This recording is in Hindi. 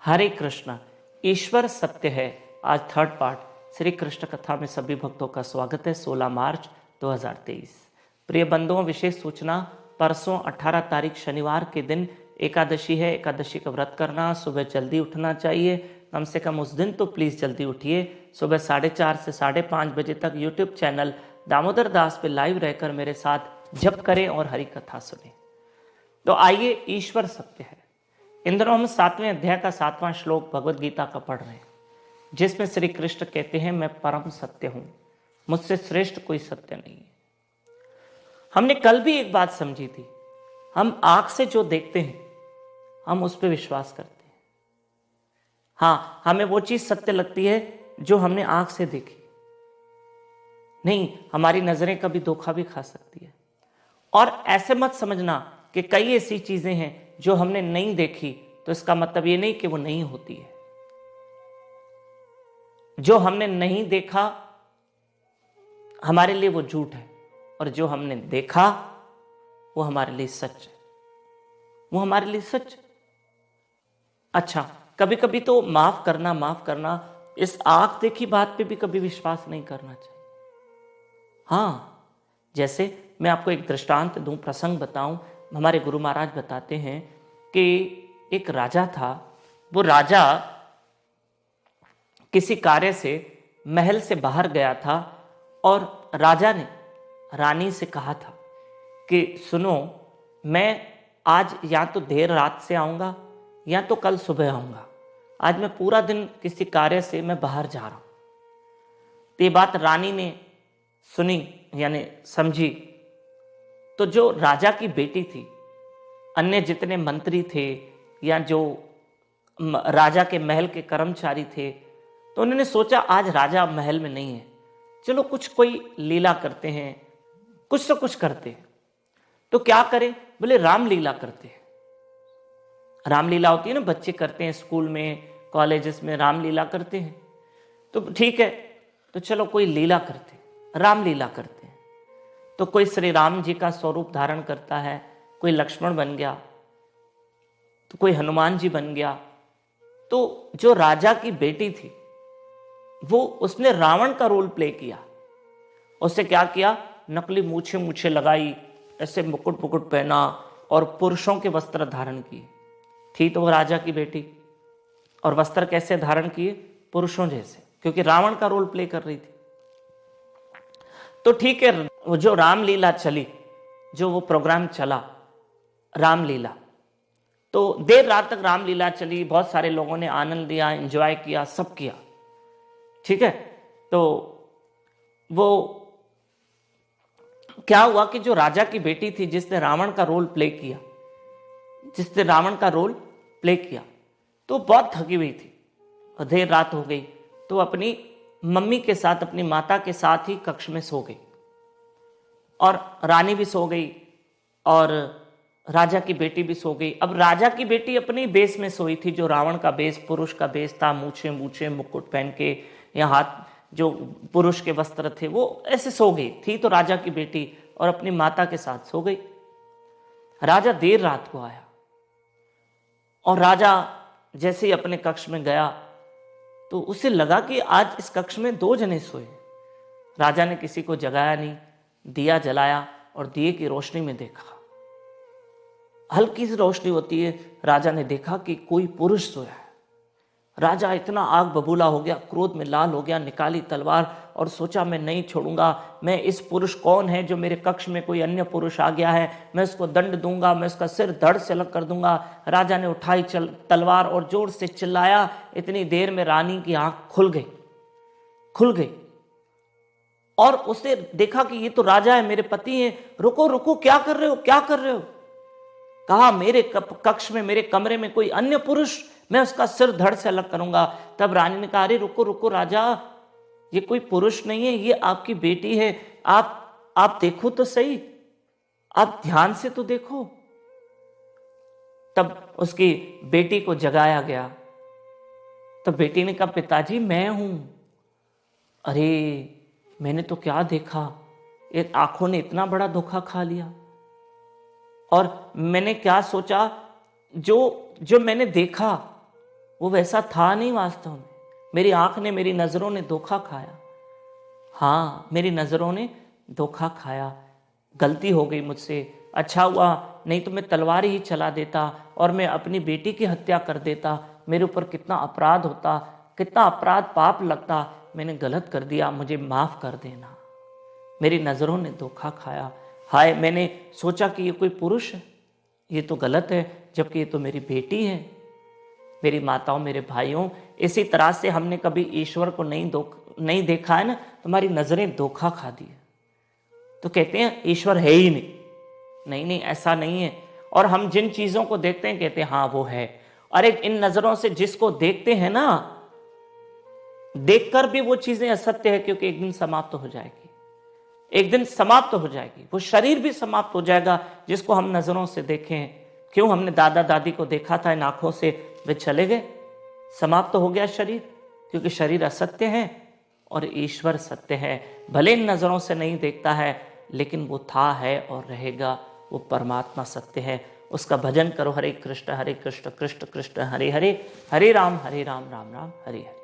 हरे कृष्णा। ईश्वर सत्य है। आज थर्ड पार्ट श्री कृष्ण कथा में सभी भक्तों का स्वागत है। 16 मार्च 2023। प्रिय बंधुओं, विशेष सूचना, परसों 18 तारीख शनिवार के दिन एकादशी है। एकादशी का व्रत करना, सुबह जल्दी उठना चाहिए। कम से कम उस दिन तो प्लीज़ जल्दी उठिए। सुबह 4:30 से 5:30 बजे तक यूट्यूब चैनल दामोदर दास पे लाइव रहकर मेरे साथ जप करें और हरि कथा सुने। तो आइए, ईश्वर सत्य है। इन दिनों हम 7वें अध्याय का 7वां श्लोक भगवद गीता का पढ़ रहे हैं, जिसमें श्री कृष्ण कहते हैं, मैं परम सत्य हूं, मुझसे श्रेष्ठ कोई सत्य नहीं है। हमने कल भी एक बात समझी थी, हम आंख से जो देखते हैं हम उस पर विश्वास करते हैं। हाँ, हमें वो चीज सत्य लगती है जो हमने आंख से देखी। नहीं, हमारी नजरें कभी धोखा भी खा सकती है। और ऐसे मत समझना कि कई ऐसी चीजें हैं जो हमने नहीं देखी तो इसका मतलब ये नहीं कि वो नहीं होती है। जो हमने नहीं देखा हमारे लिए वो झूठ है, और जो हमने देखा वो हमारे लिए सच है। वो हमारे लिए सच। अच्छा, कभी कभी तो माफ करना, इस आंख देखी बात पे भी कभी विश्वास नहीं करना चाहिए। हाँ, जैसे मैं आपको एक दृष्टांत दूं, प्रसंग बताऊं। हमारे गुरु महाराज बताते हैं कि एक राजा था। वो राजा किसी कार्य से महल से बाहर गया था, और राजा ने रानी से कहा था कि सुनो, मैं आज या तो देर रात से आऊंगा या तो कल सुबह आऊंगा। आज मैं पूरा दिन किसी कार्य से मैं बाहर जा रहा हूं। तो ये बात रानी ने सुनी, यानी समझी। तो जो राजा की बेटी थी, अन्य जितने मंत्री थे या जो राजा के महल के कर्मचारी थे, तो उन्होंने सोचा आज राजा महल में नहीं है, चलो कुछ कोई लीला करते हैं, कुछ तो कुछ करते हैं। तो क्या करें? बोले रामलीला करते हैं। रामलीला होती है ना, बच्चे करते हैं स्कूल में, कॉलेजेस में रामलीला करते हैं। तो ठीक है, तो चलो कोई लीला करते हैं, रामलीला करते हैं। तो कोई श्री राम जी का स्वरूप धारण करता है, कोई लक्ष्मण बन गया, तो कोई हनुमान जी बन गया। तो जो राजा की बेटी थी वो उसने रावण का रोल प्ले किया। उससे क्या किया? नकली मूछे लगाई, ऐसे मुकुट पहना और पुरुषों के वस्त्र धारण किए। थी तो वो राजा की बेटी, और वस्त्र कैसे धारण किए? पुरुषों जैसे, क्योंकि रावण का रोल प्ले कर रही थी। तो ठीक है, वो जो रामलीला चली, जो वो प्रोग्राम चला रामलीला, तो देर रात तक रामलीला चली। बहुत सारे लोगों ने आनंद लिया, एंजॉय किया, सब किया। ठीक है, तो वो क्या हुआ कि जो राजा की बेटी थी, जिसने रावण का रोल प्ले किया, तो बहुत थकी हुई थी और देर रात हो गई। तो अपनी मम्मी के साथ, अपनी माता के साथ ही कक्ष में सो गई, और रानी भी सो गई और राजा की बेटी भी सो गई। अब राजा की बेटी अपनी बेस में सोई थी, जो रावण का बेस, पुरुष का बेस था, मूछे मुकुट पहन के, या हाथ जो पुरुष के वस्त्र थे, वो ऐसे सो गई थी। तो राजा की बेटी और अपनी माता के साथ सो गई। राजा देर रात को आया, और राजा जैसे ही अपने कक्ष में गया तो उसे लगा कि आज इस कक्ष में 2 जने सोए। राजा ने किसी को जगाया नहीं, दिया जलाया और दिए की रोशनी में देखा, हल्की सी रोशनी होती है। राजा ने देखा कि कोई पुरुष सोया है। राजा इतना आग बबूला हो गया, क्रोध में लाल हो गया, निकाली तलवार और सोचा, मैं नहीं छोड़ूंगा। मैं इस पुरुष कौन है जो मेरे कक्ष में कोई अन्य पुरुष आ गया है, मैं उसको दंड दूंगा, मैं उसका सिर धड़ से अलग कर दूंगा। राजा ने उठाई तलवार और जोर से चिल्लाया। इतनी देर में रानी की आंख खुल गई, और उसने देखा कि ये तो राजा है, मेरे पति हैं। रुको, क्या कर रहे हो? कहा, मेरे कक्ष में, मेरे कमरे में कोई अन्य पुरुष, मैं उसका सिर धड़ से अलग करूंगा। तब रानी ने कहा, अरे रुको राजा, ये कोई पुरुष नहीं है, ये आपकी बेटी है। आप देखो तो सही, आप ध्यान से तो देखो। तब उसकी बेटी को जगाया गया। तब बेटी ने कहा, पिताजी मैं हूं। अरे मैंने तो क्या देखा, एक आंखों ने इतना बड़ा धोखा खा लिया। और मैंने क्या सोचा, जो मैंने देखा वो वैसा था नहीं वास्तव में। मेरी आंख ने, मेरी नज़रों ने धोखा खाया। हाँ, मेरी नज़रों ने धोखा खाया। गलती हो गई मुझसे। अच्छा हुआ नहीं तो मैं तलवार ही चला देता और मैं अपनी बेटी की हत्या कर देता। मेरे ऊपर कितना अपराध होता, कितना अपराध पाप लगता। मैंने गलत कर दिया, मुझे माफ़ कर देना। मेरी नज़रों ने धोखा खाया। हाय, मैंने सोचा कि ये कोई पुरुष है, ये तो गलत है, जबकि ये तो मेरी बेटी है। मेरी माताओं, मेरे भाइयों, इसी तरह से हमने कभी ईश्वर को नहीं देखा है ना, तुम्हारी नज़रें धोखा खा दी है। तो कहते हैं ईश्वर है ही नहीं। नहीं नहीं, ऐसा नहीं है। और हम जिन चीज़ों को देखते हैं कहते हैं हाँ वो है। अरे इन नज़रों से जिसको देखते हैं ना, देखकर भी वो चीज़ें असत्य है, क्योंकि एक दिन समाप्त हो जाएगी। एक दिन समाप्त हो जाएगी, वो शरीर भी समाप्त हो जाएगा जिसको हम नज़रों से देखें। क्यों? हमने दादा दादी को देखा था इन आँखों से, वे चले गए, समाप्त हो गया शरीर, क्योंकि शरीर असत्य है और ईश्वर सत्य है। भले इन नज़रों से नहीं देखता है, लेकिन वो था, है और रहेगा। वो परमात्मा सत्य है। उसका भजन करो। हरे कृष्ण कृष्ण कृष्ण हरे हरे, हरे राम राम राम हरे हरे।